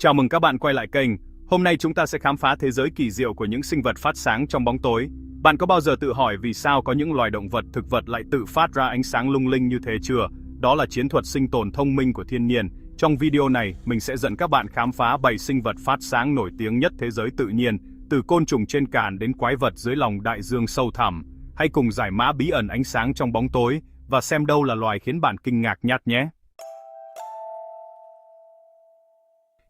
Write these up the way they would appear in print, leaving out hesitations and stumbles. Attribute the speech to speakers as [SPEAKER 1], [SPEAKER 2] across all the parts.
[SPEAKER 1] Chào mừng các bạn quay lại kênh. Hôm nay chúng ta sẽ khám phá thế giới kỳ diệu của những sinh vật phát sáng trong bóng tối. Bạn có bao giờ tự hỏi vì sao có những loài động vật, thực vật lại tự phát ra ánh sáng lung linh như thế chưa? Đó là chiến thuật sinh tồn thông minh của thiên nhiên. Trong video này, mình sẽ dẫn các bạn khám phá 7 sinh vật phát sáng nổi tiếng nhất thế giới tự nhiên, từ côn trùng trên cạn đến quái vật dưới lòng đại dương sâu thẳm. Hãy cùng giải mã bí ẩn ánh sáng trong bóng tối và xem đâu là loài khiến bạn kinh ngạc nhất nhé.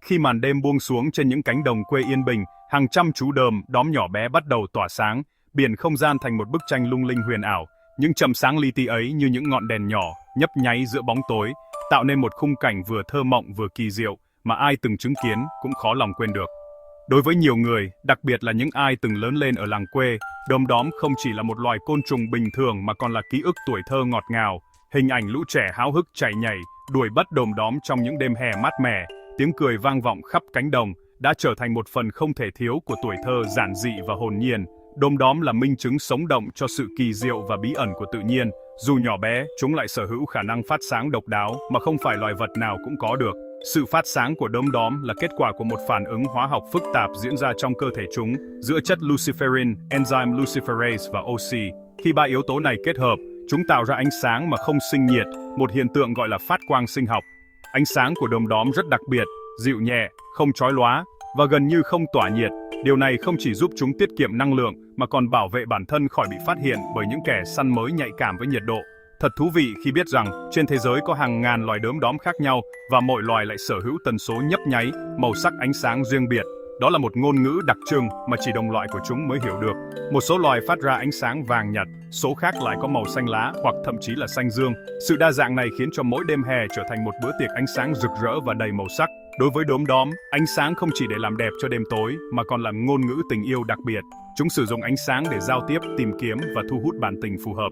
[SPEAKER 1] Khi màn đêm buông xuống trên những cánh đồng quê yên bình, hàng trăm chú đom nhỏ bé bắt đầu tỏa sáng, biển không gian thành một bức tranh lung linh huyền ảo. Những chấm sáng li ti ấy như những ngọn đèn nhỏ, nhấp nháy giữa bóng tối, tạo nên một khung cảnh vừa thơ mộng vừa kỳ diệu mà ai từng chứng kiến cũng khó lòng quên được. Đối với nhiều người, đặc biệt là những ai từng lớn lên ở làng quê, đom không chỉ là một loài côn trùng bình thường mà còn là ký ức tuổi thơ ngọt ngào, hình ảnh lũ trẻ háo hức chạy nhảy, đuổi bắt đom trong những đêm hè mát mẻ. Tiếng cười vang vọng khắp cánh đồng đã trở thành một phần không thể thiếu của tuổi thơ giản dị và hồn nhiên. Đom là minh chứng sống động cho sự kỳ diệu và bí ẩn của tự nhiên. Dù nhỏ bé, chúng lại sở hữu khả năng phát sáng độc đáo mà không phải loài vật nào cũng có được. Sự phát sáng của đom là kết quả của một phản ứng hóa học phức tạp diễn ra trong cơ thể chúng giữa chất luciferin, enzyme luciferase và oxy. Khi ba yếu tố này kết hợp, chúng tạo ra ánh sáng mà không sinh nhiệt, một hiện tượng gọi là phát quang sinh học. Ánh sáng của đom rất đặc biệt, dịu nhẹ, không chói lóa và gần như không tỏa nhiệt. Điều này không chỉ giúp chúng tiết kiệm năng lượng mà còn bảo vệ bản thân khỏi bị phát hiện bởi những kẻ săn mới nhạy cảm với nhiệt độ. Thật thú vị khi biết rằng trên thế giới có hàng ngàn loài đom khác nhau và mỗi loài lại sở hữu tần số nhấp nháy, màu sắc ánh sáng riêng biệt. Đó là một ngôn ngữ đặc trưng mà chỉ đồng loại của chúng mới hiểu được. Một số loài phát ra ánh sáng vàng nhạt, số khác lại có màu xanh lá hoặc thậm chí là xanh dương. Sự đa dạng này khiến cho mỗi đêm hè trở thành một bữa tiệc ánh sáng rực rỡ và đầy màu sắc. Đối với đom, ánh sáng không chỉ để làm đẹp cho đêm tối mà còn là ngôn ngữ tình yêu đặc biệt. Chúng sử dụng ánh sáng để giao tiếp, tìm kiếm và thu hút bạn tình phù hợp.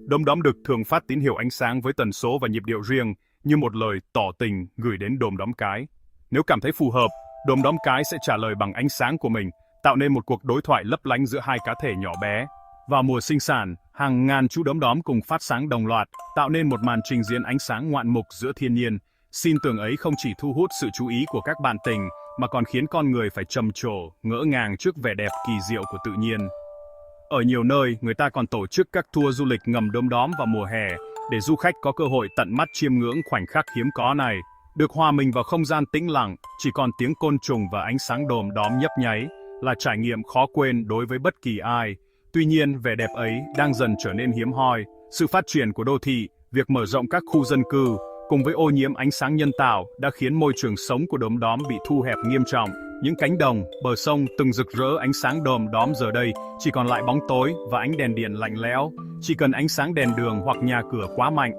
[SPEAKER 1] Đom đực thường phát tín hiệu ánh sáng với tần số và nhịp điệu riêng, như một lời tỏ tình gửi đến đom cái. Nếu cảm thấy phù hợp, đom cái sẽ trả lời bằng ánh sáng của mình, tạo nên một cuộc đối thoại lấp lánh giữa hai cá thể nhỏ bé. Vào mùa sinh sản, hàng ngàn chú đom cùng phát sáng đồng loạt, tạo nên một màn trình diễn ánh sáng ngoạn mục giữa thiên nhiên. Xin tưởng ấy không chỉ thu hút sự chú ý của các bạn tình, mà còn khiến con người phải trầm trồ, ngỡ ngàng trước vẻ đẹp kỳ diệu của tự nhiên. Ở nhiều nơi, người ta còn tổ chức các tour du lịch ngầm đom vào mùa hè, để du khách có cơ hội tận mắt chiêm ngưỡng khoảnh khắc hiếm có này. Được hòa mình vào không gian tĩnh lặng, chỉ còn tiếng côn trùng và ánh sáng đom nhấp nháy là trải nghiệm khó quên đối với bất kỳ ai. Tuy nhiên, vẻ đẹp ấy đang dần trở nên hiếm hoi. Sự phát triển của đô thị, việc mở rộng các khu dân cư, cùng với ô nhiễm ánh sáng nhân tạo đã khiến môi trường sống của đom bị thu hẹp nghiêm trọng. Những cánh đồng, bờ sông từng rực rỡ ánh sáng đom giờ đây chỉ còn lại bóng tối và ánh đèn điện lạnh lẽo. Chỉ cần ánh sáng đèn đường hoặc nhà cửa quá mạnh,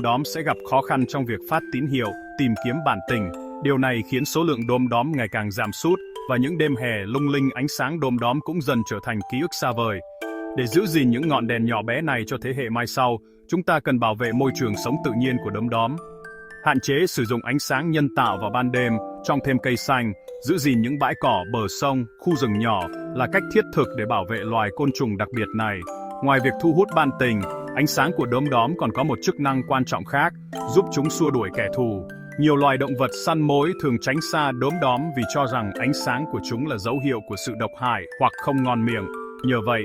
[SPEAKER 1] đom sẽ gặp khó khăn trong việc phát tín hiệu, tìm kiếm bạn tình. Điều này khiến số lượng đom ngày càng giảm sút và những đêm hè lung linh ánh sáng đom cũng dần trở thành ký ức xa vời. Để giữ gìn những ngọn đèn nhỏ bé này cho thế hệ mai sau, chúng ta cần bảo vệ môi trường sống tự nhiên của đom. Hạn chế sử dụng ánh sáng nhân tạo vào ban đêm, trồng thêm cây xanh, giữ gìn những bãi cỏ bờ sông, khu rừng nhỏ là cách thiết thực để bảo vệ loài côn trùng đặc biệt này. Ngoài việc thu hút bạn tình, ánh sáng của đom còn có một chức năng quan trọng khác, giúp chúng xua đuổi kẻ thù. Nhiều loài động vật săn mồi thường tránh xa đom vì cho rằng ánh sáng của chúng là dấu hiệu của sự độc hại hoặc không ngon miệng. Nhờ vậy,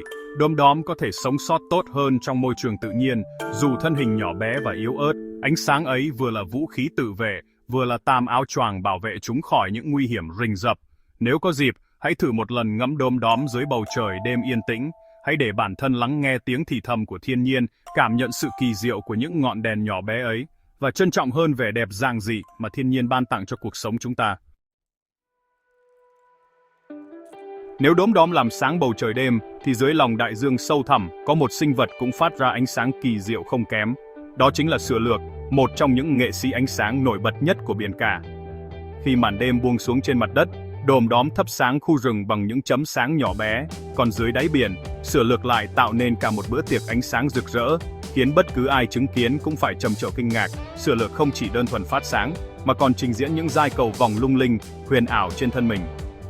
[SPEAKER 1] đom có thể sống sót tốt hơn trong môi trường tự nhiên, dù thân hình nhỏ bé và yếu ớt. Ánh sáng ấy vừa là vũ khí tự vệ, vừa là tàm áo choàng bảo vệ chúng khỏi những nguy hiểm rình rập. Nếu có dịp, hãy thử một lần ngắm đom dưới bầu trời đêm yên tĩnh. Hãy để bản thân lắng nghe tiếng thì thầm của thiên nhiên, cảm nhận sự kỳ diệu của những ngọn đèn nhỏ bé ấy, và trân trọng hơn vẻ đẹp giản dị mà thiên nhiên ban tặng cho cuộc sống chúng ta. Nếu đom làm sáng bầu trời đêm, thì dưới lòng đại dương sâu thẳm có một sinh vật cũng phát ra ánh sáng kỳ diệu không kém. Đó chính là sừa lược, một trong những nghệ sĩ ánh sáng nổi bật nhất của biển cả. Khi màn đêm buông xuống trên mặt đất, đom thắp sáng khu rừng bằng những chấm sáng nhỏ bé, còn dưới đáy biển, sừa lược lại tạo nên cả một bữa tiệc ánh sáng rực rỡ, khiến bất cứ ai chứng kiến cũng phải trầm trồ kinh ngạc. Sừa lược không chỉ đơn thuần phát sáng, mà còn trình diễn những giai cầu vòng lung linh, huyền ảo trên thân mình.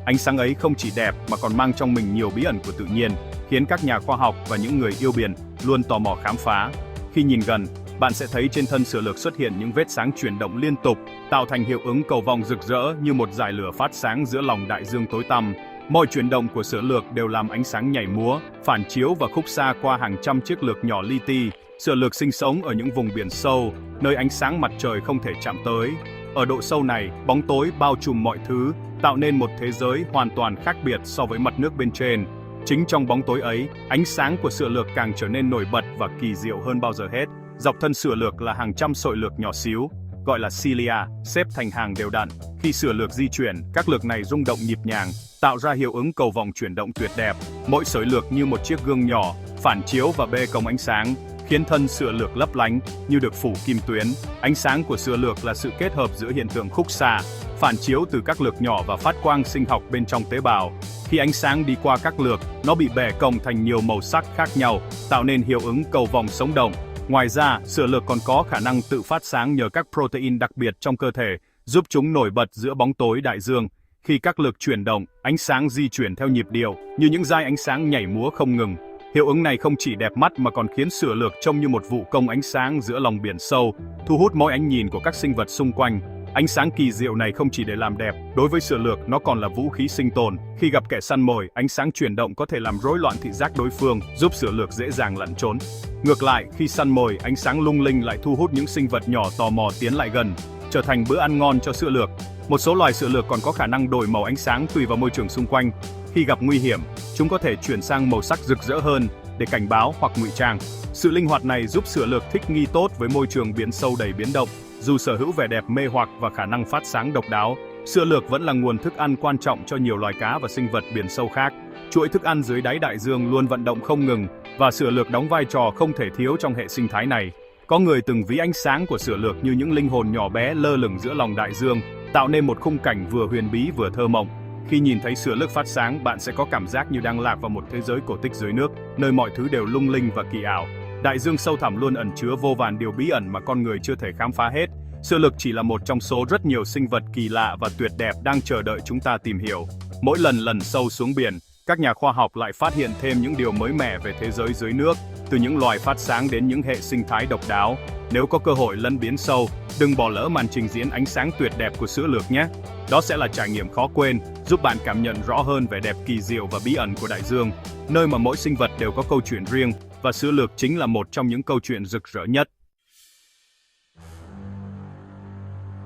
[SPEAKER 1] Ánh sáng ấy không chỉ đẹp mà còn mang trong mình nhiều bí ẩn của tự nhiên, khiến các nhà khoa học và những người yêu biển luôn tò mò khám phá. Khi nhìn gần, bạn sẽ thấy trên thân sửa lược xuất hiện những vết sáng chuyển động liên tục, tạo thành hiệu ứng cầu vồng rực rỡ như một dải lửa phát sáng giữa lòng đại dương tối tăm. Mọi chuyển động của sửa lược đều làm ánh sáng nhảy múa, phản chiếu và khúc xa qua hàng trăm chiếc lược nhỏ li ti. Sửa lược sinh sống ở những vùng biển sâu, nơi ánh sáng mặt trời không thể chạm tới. Ở độ sâu này, bóng tối bao trùm mọi thứ, tạo nên một thế giới hoàn toàn khác biệt so với mặt nước bên trên. Chính trong bóng tối ấy, ánh sáng của sửa lược càng trở nên nổi bật và kỳ diệu hơn bao giờ hết. Dọc thân sửa lược là hàng trăm sợi lược nhỏ xíu, gọi là cilia, xếp thành hàng đều đặn. Khi sửa lược di chuyển, các lược này rung động nhịp nhàng, tạo ra hiệu ứng cầu vồng chuyển động tuyệt đẹp. Mỗi sợi lược như một chiếc gương nhỏ, phản chiếu và bê cong ánh sáng, khiến thân sửa lược lấp lánh như được phủ kim tuyến. Ánh sáng của sửa lược là sự kết hợp giữa hiện tượng khúc xạ, phản chiếu từ các lược nhỏ và phát quang sinh học bên trong tế bào. Khi ánh sáng đi qua các lược, nó bị bẻ cong thành nhiều màu sắc khác nhau, tạo nên hiệu ứng cầu vồng sống động. Ngoài ra, sửa lược còn có khả năng tự phát sáng nhờ các protein đặc biệt trong cơ thể, giúp chúng nổi bật giữa bóng tối đại dương. Khi các lược chuyển động, ánh sáng di chuyển theo nhịp điệu, như những dải ánh sáng nhảy múa không ngừng. Hiệu ứng này không chỉ đẹp mắt mà còn khiến sửa lược trông như một vụ công ánh sáng giữa lòng biển sâu, thu hút mọi ánh nhìn của các sinh vật xung quanh. Ánh sáng kỳ diệu này không chỉ để làm đẹp, đối với sửa lược nó còn là vũ khí sinh tồn. Khi gặp kẻ săn mồi, ánh sáng chuyển động có thể làm rối loạn thị giác đối phương, giúp sửa lược dễ dàng lẩn trốn. Ngược lại, khi săn mồi, ánh sáng lung linh lại thu hút những sinh vật nhỏ tò mò tiến lại gần, trở thành bữa ăn ngon cho sửa lược. Một số loài sửa lược còn có khả năng đổi màu ánh sáng tùy vào môi trường xung quanh. Khi gặp nguy hiểm, chúng có thể chuyển sang màu sắc rực rỡ hơn để cảnh báo hoặc ngụy trang. Sự linh hoạt này giúp sửa lược thích nghi tốt với môi trường biển sâu đầy biến động. Dù sở hữu vẻ đẹp mê hoặc và khả năng phát sáng độc đáo, sửa lược vẫn là nguồn thức ăn quan trọng cho nhiều loài cá và sinh vật biển sâu khác. Chuỗi thức ăn dưới đáy đại dương luôn vận động không ngừng, và sửa lược đóng vai trò không thể thiếu trong hệ sinh thái này. Có người từng ví ánh sáng của sửa lược như những linh hồn nhỏ bé lơ lửng giữa lòng đại dương, tạo nên một khung cảnh vừa huyền bí vừa thơ mộng. Khi nhìn thấy sửa lược phát sáng, bạn sẽ có cảm giác như đang lạc vào một thế giới cổ tích dưới nước, nơi mọi thứ đều lung linh và kỳ ảo. Đại dương sâu thẳm luôn ẩn chứa vô vàn điều bí ẩn mà con người chưa thể khám phá hết. Sửa lược chỉ là một trong số rất nhiều sinh vật kỳ lạ và tuyệt đẹp đang chờ đợi chúng ta tìm hiểu. Mỗi lần sâu xuống biển, các nhà khoa học lại phát hiện thêm những điều mới mẻ về thế giới dưới nước, từ những loài phát sáng đến những hệ sinh thái độc đáo. Nếu có cơ hội lấn biển sâu, đừng bỏ lỡ màn trình diễn ánh sáng tuyệt đẹp của sửa lược nhé. Đó sẽ là trải nghiệm khó quên, giúp bạn cảm nhận rõ hơn vẻ đẹp kỳ diệu và bí ẩn của đại dương, nơi mà mỗi sinh vật đều có câu chuyện riêng, và sửa lược chính là một trong những câu chuyện rực rỡ nhất.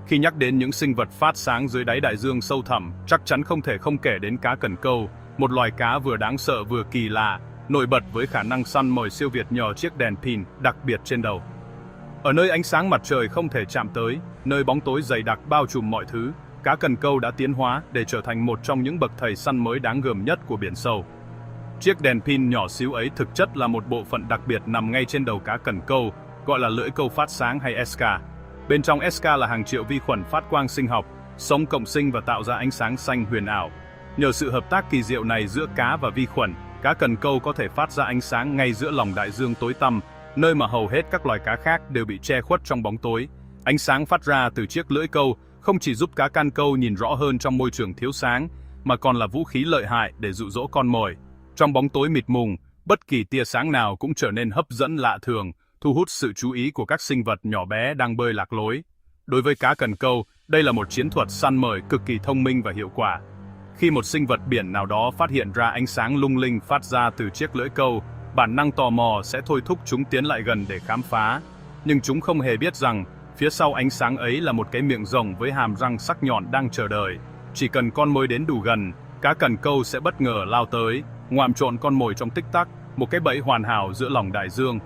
[SPEAKER 1] Khi nhắc đến những sinh vật phát sáng dưới đáy đại dương sâu thẳm, chắc chắn không thể không kể đến cá cần câu, một loài cá vừa đáng sợ vừa kỳ lạ, nổi bật với khả năng săn mồi siêu việt nhờ chiếc đèn pin đặc biệt trên đầu. Ở nơi ánh sáng mặt trời không thể chạm tới, nơi bóng tối dày đặc bao trùm mọi thứ, cá cần câu đã tiến hóa để trở thành một trong những bậc thầy săn mới đáng gờm nhất của biển sâu. Chiếc đèn pin nhỏ xíu ấy thực chất là một bộ phận đặc biệt nằm ngay trên đầu cá cần câu, gọi là lưỡi câu phát sáng hay ESCA. Bên trong ESCA là hàng triệu vi khuẩn phát quang sinh học, sống cộng sinh và tạo ra ánh sáng xanh huyền ảo. Nhờ sự hợp tác kỳ diệu này giữa cá và vi khuẩn, cá cần câu có thể phát ra ánh sáng ngay giữa lòng đại dương tối tăm, nơi mà hầu hết các loài cá khác đều bị che khuất trong bóng tối. Ánh sáng phát ra từ chiếc lưỡi câu không chỉ giúp cá can câu nhìn rõ hơn trong môi trường thiếu sáng, mà còn là vũ khí lợi hại để dụ dỗ con mồi. Trong bóng tối mịt mùng, bất kỳ tia sáng nào cũng trở nên hấp dẫn lạ thường, thu hút sự chú ý của các sinh vật nhỏ bé đang bơi lạc lối. Đối với cá cần câu, đây là một chiến thuật săn mồi cực kỳ thông minh và hiệu quả. Khi một sinh vật biển nào đó phát hiện ra ánh sáng lung linh phát ra từ chiếc lưỡi câu, bản năng tò mò sẽ thôi thúc chúng tiến lại gần để khám phá. Nhưng chúng không hề biết rằng, phía sau ánh sáng ấy là một cái miệng rồng với hàm răng sắc nhọn đang chờ đợi. Chỉ cần con mồi đến đủ gần, cá cần câu sẽ bất ngờ lao tới, ngoạm trộn con mồi trong tích tắc, một cái bẫy hoàn hảo giữa lòng đại dương.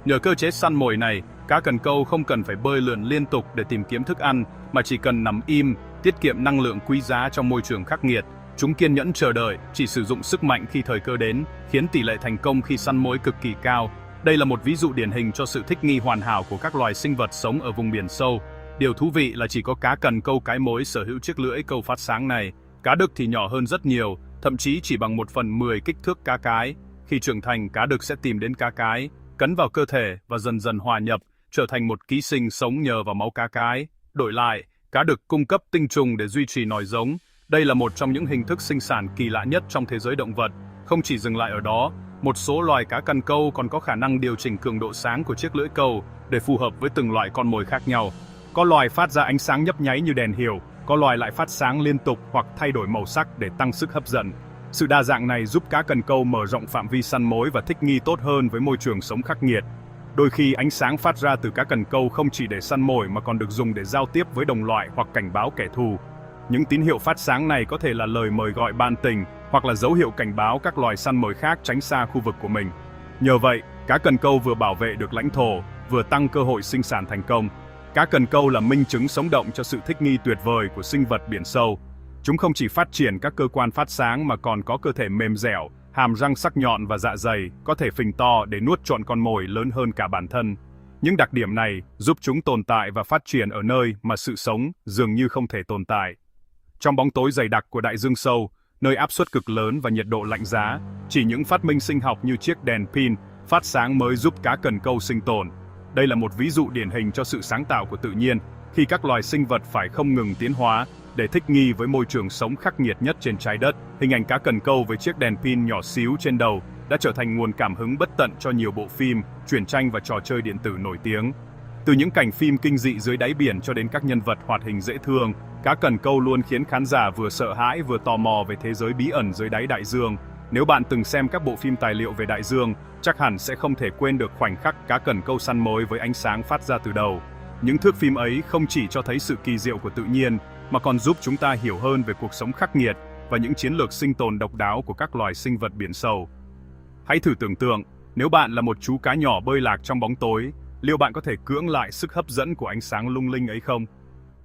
[SPEAKER 1] Nhờ cơ chế săn mồi này, cá cần câu không cần phải bơi lượn liên tục để tìm kiếm thức ăn, mà chỉ cần nằm im, tiết kiệm năng lượng quý giá trong môi trường khắc nghiệt. Chúng kiên nhẫn chờ đợi, chỉ sử dụng sức mạnh khi thời cơ đến, khiến tỷ lệ thành công khi săn mồi cực kỳ cao. Đây là một ví dụ điển hình cho sự thích nghi hoàn hảo của các loài sinh vật sống ở vùng biển sâu. Điều thú vị là chỉ có cá cần câu cái mối sở hữu chiếc lưỡi câu phát sáng này. Cá đực thì nhỏ hơn rất nhiều, thậm chí chỉ bằng 1/10 kích thước cá cái. Khi trưởng thành, cá đực sẽ tìm đến cá cái, cấn vào cơ thể và dần dần hòa nhập, trở thành một ký sinh sống nhờ vào máu cá cái. Đổi lại, cá đực cung cấp tinh trùng để duy trì nòi giống. Đây là một trong những hình thức sinh sản kỳ lạ nhất trong thế giới động vật. Không chỉ dừng lại ở đó, Một số loài cá cần câu còn có khả năng điều chỉnh cường độ sáng của chiếc lưỡi câu để phù hợp với từng loại con mồi khác nhau. Có loài phát ra ánh sáng nhấp nháy như đèn hiểu, có loài lại phát sáng liên tục hoặc thay đổi màu sắc để tăng sức hấp dẫn. Sự đa dạng này giúp cá cần câu mở rộng phạm vi săn mối và thích nghi tốt hơn với môi trường sống khắc nghiệt. Đôi khi ánh sáng phát ra từ cá cần câu không chỉ để săn mồi mà còn được dùng để giao tiếp với đồng loại hoặc cảnh báo kẻ thù. Những tín hiệu phát sáng này có thể là lời mời gọi ban tình hoặc là dấu hiệu cảnh báo các loài săn mồi khác tránh xa khu vực của mình. Nhờ vậy, cá cần câu vừa bảo vệ được lãnh thổ, vừa tăng cơ hội sinh sản thành công. Cá cần câu là minh chứng sống động cho sự thích nghi tuyệt vời của sinh vật biển sâu. Chúng không chỉ phát triển các cơ quan phát sáng mà còn có cơ thể mềm dẻo, hàm răng sắc nhọn và dạ dày, có thể phình to để nuốt trọn con mồi lớn hơn cả bản thân. Những đặc điểm này giúp chúng tồn tại và phát triển ở nơi mà sự sống dường như không thể tồn tại. Trong bóng tối dày đặc của đại dương sâu, nơi áp suất cực lớn và nhiệt độ lạnh giá, chỉ những phát minh sinh học như chiếc đèn pin phát sáng mới giúp cá cần câu sinh tồn. Đây là một ví dụ điển hình cho sự sáng tạo của tự nhiên, khi các loài sinh vật phải không ngừng tiến hóa để thích nghi với môi trường sống khắc nghiệt nhất trên trái đất. Hình ảnh cá cần câu với chiếc đèn pin nhỏ xíu trên đầu đã trở thành nguồn cảm hứng bất tận cho nhiều bộ phim, truyện tranh và trò chơi điện tử nổi tiếng. Từ những cảnh phim kinh dị dưới đáy biển cho đến các nhân vật hoạt hình dễ thương, cá cần câu luôn khiến khán giả vừa sợ hãi vừa tò mò về thế giới bí ẩn dưới đáy đại dương. Nếu bạn từng xem các bộ phim tài liệu về đại dương, chắc hẳn sẽ không thể quên được khoảnh khắc cá cần câu săn mồi với ánh sáng phát ra từ đầu. Những thước phim ấy không chỉ cho thấy sự kỳ diệu của tự nhiên, mà còn giúp chúng ta hiểu hơn về cuộc sống khắc nghiệt và những chiến lược sinh tồn độc đáo của các loài sinh vật biển sâu. Hãy thử tưởng tượng, nếu bạn là một chú cá nhỏ bơi lạc trong bóng tối, liệu bạn có thể cưỡng lại sức hấp dẫn của ánh sáng lung linh ấy không?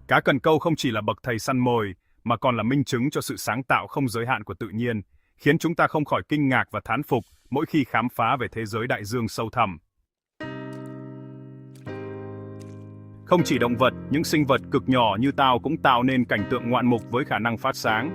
[SPEAKER 1] Cá cần câu không chỉ là bậc thầy săn mồi, mà còn là minh chứng cho sự sáng tạo không giới hạn của tự nhiên, khiến chúng ta không khỏi kinh ngạc và thán phục mỗi khi khám phá về thế giới đại dương sâu thẳm. Không chỉ động vật, những sinh vật cực nhỏ như tảo cũng tạo nên cảnh tượng ngoạn mục với khả năng phát sáng.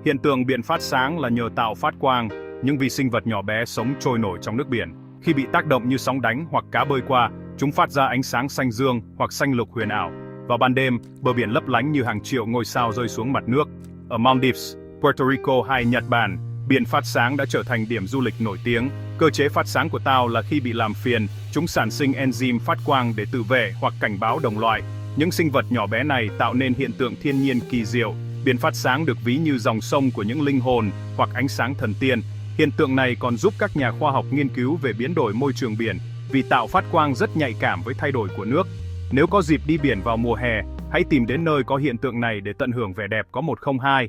[SPEAKER 1] Hiện tượng biển phát sáng là nhờ tảo phát quang, những vi sinh vật nhỏ bé sống trôi nổi trong nước biển. Khi bị tác động như sóng đánh hoặc cá bơi qua, chúng phát ra ánh sáng xanh dương hoặc xanh lục huyền ảo. Vào ban đêm, bờ biển lấp lánh như hàng triệu ngôi sao rơi xuống mặt nước. Ở Maldives, Puerto Rico hay Nhật Bản, biển phát sáng đã trở thành điểm du lịch nổi tiếng. Cơ chế phát sáng của tảo là khi bị làm phiền, chúng sản sinh enzyme phát quang để tự vệ hoặc cảnh báo đồng loại. Những sinh vật nhỏ bé này tạo nên hiện tượng thiên nhiên kỳ diệu. Biển phát sáng được ví như dòng sông của những linh hồn hoặc ánh sáng thần tiên. Hiện tượng này còn giúp các nhà khoa học nghiên cứu về biến đổi môi trường biển, vì tảo phát quang rất nhạy cảm với thay đổi của nước. Nếu có dịp đi biển vào mùa hè, hãy tìm đến nơi có hiện tượng này để tận hưởng vẻ đẹp có 102.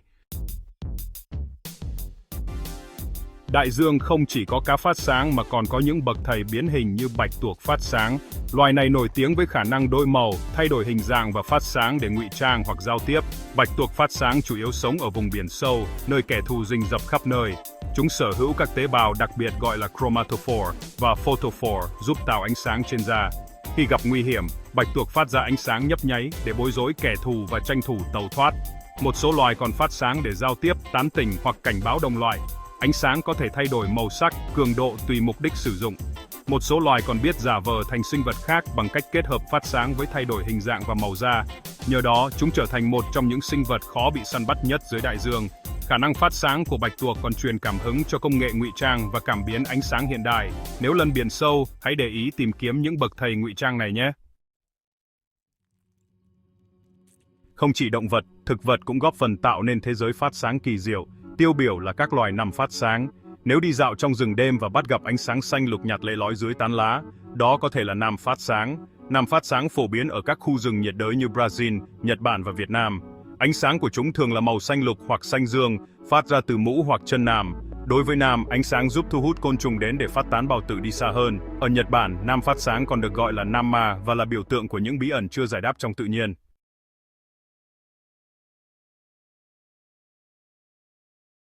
[SPEAKER 1] Đại dương không chỉ có cá phát sáng mà còn có những bậc thầy biến hình như bạch tuộc phát sáng. Loài này nổi tiếng với khả năng đổi màu, thay đổi hình dạng và phát sáng để ngụy trang hoặc giao tiếp. Bạch tuộc phát sáng chủ yếu sống ở vùng biển sâu, nơi kẻ thù rình rập khắp nơi. Chúng sở hữu các tế bào đặc biệt gọi là chromatophore và photophore giúp tạo ánh sáng trên da. Khi gặp nguy hiểm, bạch tuộc phát ra ánh sáng nhấp nháy để bối rối kẻ thù và tranh thủ tẩu thoát. Một số loài còn phát sáng để giao tiếp, tán tỉnh hoặc cảnh báo đồng loại. Ánh sáng có thể thay đổi màu sắc, cường độ tùy mục đích sử dụng. Một số loài còn biết giả vờ thành sinh vật khác bằng cách kết hợp phát sáng với thay đổi hình dạng và màu da. Nhờ đó, chúng trở thành một trong những sinh vật khó bị săn bắt nhất dưới đại dương. Khả năng phát sáng của bạch tuộc còn truyền cảm hứng cho công nghệ ngụy trang và cảm biến ánh sáng hiện đại. Nếu lần biển sâu, hãy để ý tìm kiếm những bậc thầy ngụy trang này nhé. Không chỉ động vật, thực vật cũng góp phần tạo nên thế giới phát sáng kỳ diệu. Tiêu biểu là các loài nằm phát sáng. Nếu đi dạo trong rừng đêm và bắt gặp ánh sáng xanh lục nhạt lẻ lói dưới tán lá, đó có thể là nằm phát sáng. Nằm phát sáng phổ biến ở các khu rừng nhiệt đới như Brazil, Nhật Bản và Việt Nam. Ánh sáng của chúng thường là màu xanh lục hoặc xanh dương, phát ra từ mũ hoặc chân nằm. Đối với nằm, ánh sáng giúp thu hút côn trùng đến để phát tán bào tử đi xa hơn. Ở Nhật Bản, nằm phát sáng còn được gọi là Namma và là biểu tượng của những bí ẩn chưa giải đáp trong tự nhiên.